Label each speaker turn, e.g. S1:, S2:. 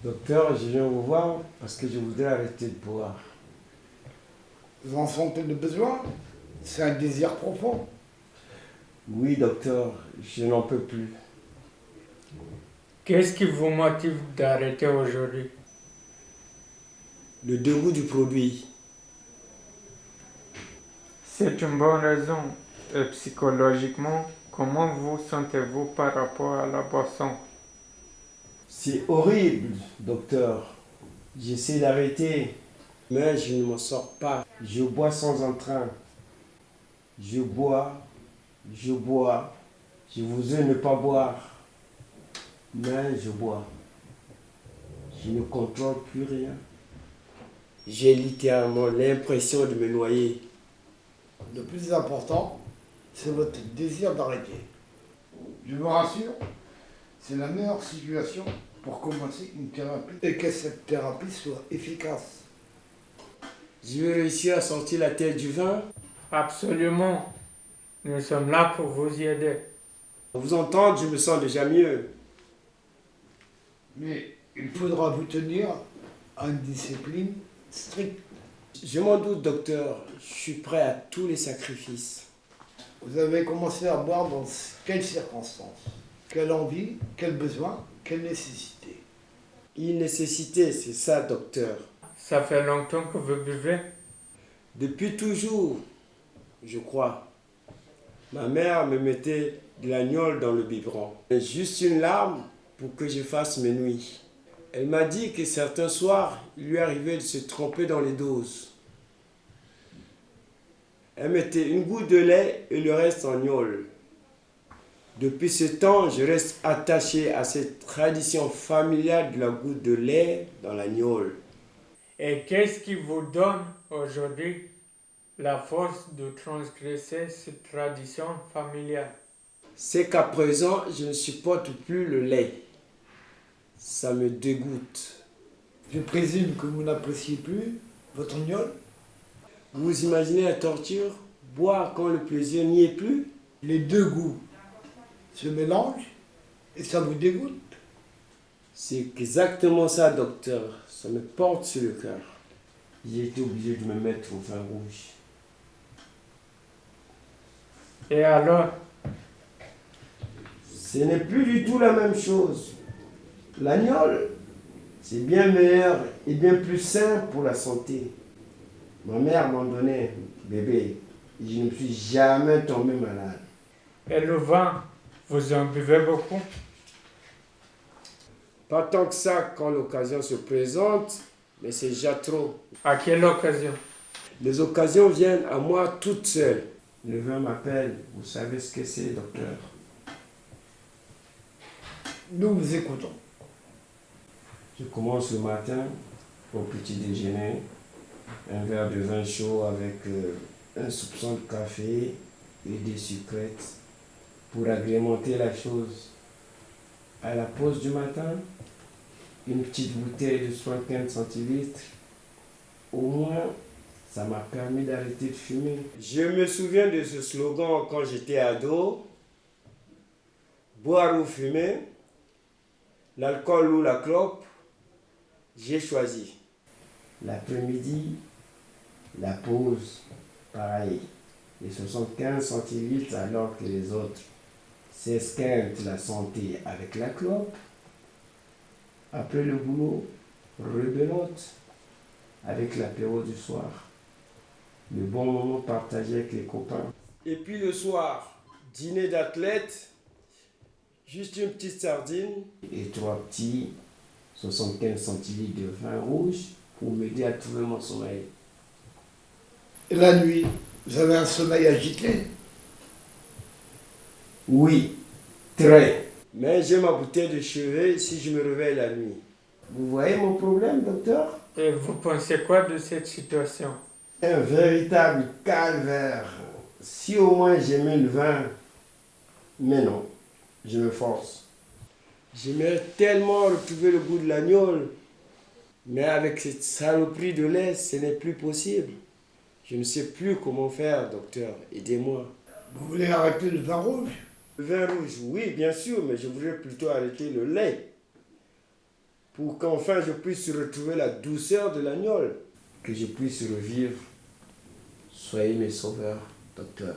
S1: Docteur, je viens vous voir parce que je voudrais arrêter de boire.
S2: Vous en sentez le besoin? C'est un désir profond.
S1: Oui, docteur, je n'en peux plus.
S3: Qu'est-ce qui vous motive d'arrêter aujourd'hui?
S1: Le dégoût du produit.
S3: C'est une bonne raison. Et psychologiquement, comment vous sentez-vous par rapport à la boisson?
S1: C'est horrible, docteur. J'essaie d'arrêter, mais je ne m'en sors pas. Je bois sans entrain. Je bois. Je voudrais ne pas boire, mais je bois. Je ne contrôle plus rien. J'ai littéralement l'impression de me noyer.
S2: Le plus important, c'est votre désir d'arrêter. Je vous rassure, c'est la meilleure situation pour commencer une thérapie et que cette thérapie soit efficace.
S1: Je vais réussir à sortir la tête du vin.
S3: Absolument. Nous sommes là pour vous y aider.
S1: À vous entendre, je me sens déjà mieux.
S2: Mais il faudra vous tenir à une discipline stricte.
S1: Je m'en doute, docteur. Je suis prêt à tous les sacrifices.
S2: Vous avez commencé à boire dans quelles circonstances? Quelle envie? Quel besoin? Quelle nécessité?
S1: Une nécessité, c'est ça, docteur.
S3: Ça fait longtemps que vous buvez?
S1: Depuis toujours, je crois. Ma mère me mettait de l'agnole dans le biberon. Juste une larme pour que je fasse mes nuits. Elle m'a dit que certains soirs, il lui arrivait de se tromper dans les doses. Elle mettait une goutte de lait et le reste en gnôle. Depuis ce temps, je reste attaché à cette tradition familiale de la goutte de lait dans la gnôle.
S3: Et qu'est-ce qui vous donne aujourd'hui la force de transgresser cette tradition familiale?
S1: C'est qu'à présent, je ne supporte plus le lait. Ça me dégoûte.
S2: Je présume que vous n'appréciez plus votre gnôle.
S1: Vous imaginez la torture? Boire quand le plaisir n'y est plus?
S2: Les deux goûts se mélangent et ça vous dégoûte.
S1: C'est exactement ça, docteur. Ça me porte sur le cœur. J'ai été obligé de me mettre au vin rouge.
S3: Et alors?
S1: Ce n'est plus du tout la même chose. L'agnole, c'est bien meilleur et bien plus sain pour la santé. Ma mère m'en donnait, bébé, et je ne me suis jamais tombé malade.
S3: Et le vin, vous en buvez beaucoup?
S1: Pas tant que ça quand l'occasion se présente, mais c'est déjà trop.
S3: À quelle occasion?
S1: Les occasions viennent à moi toutes seules. Le vin m'appelle, vous savez ce que c'est, docteur.
S2: Nous vous écoutons.
S1: Je commence le matin au petit déjeuner, un verre de vin chaud avec un soupçon de café et des sucrètes pour agrémenter la chose. À la pause du matin, une petite bouteille de 75 centilitres. Au moins, ça m'a permis d'arrêter de fumer. Je me souviens de ce slogan quand j'étais ado. Boire ou fumer, l'alcool ou la clope, j'ai choisi. L'après-midi, la pause, pareil. Les 75 centilitres alors que les autres s'esquintent la santé avec la clope. Après le boulot, rebelote avec l'apéro du soir. Le bon moment partagé avec les copains. Et puis le soir, dîner d'athlète, juste une petite sardine et 3 petits 75 centilitres de vin rouge pour m'aider à trouver mon sommeil.
S2: Et la nuit, vous avez un sommeil agité?
S1: Oui, très. Mais j'ai ma bouteille de chevet si je me réveille la nuit. Vous voyez mon problème, docteur?
S3: Et vous pensez quoi de cette situation?
S1: Un véritable calvaire. Si au moins j'aimais le vin, mais non, je me force. J'aimerais tellement retrouver le goût de l'agnole, mais avec cette saloperie de lait, ce n'est plus possible. Je ne sais plus comment faire, docteur, aidez-moi.
S2: Vous voulez arrêter le vin rouge?
S1: Le vin rouge, oui, bien sûr, mais je voudrais plutôt arrêter le lait. pour qu'enfin je puisse retrouver la douceur de l'agneau, que je puisse revivre. Soyez mes sauveurs, docteur.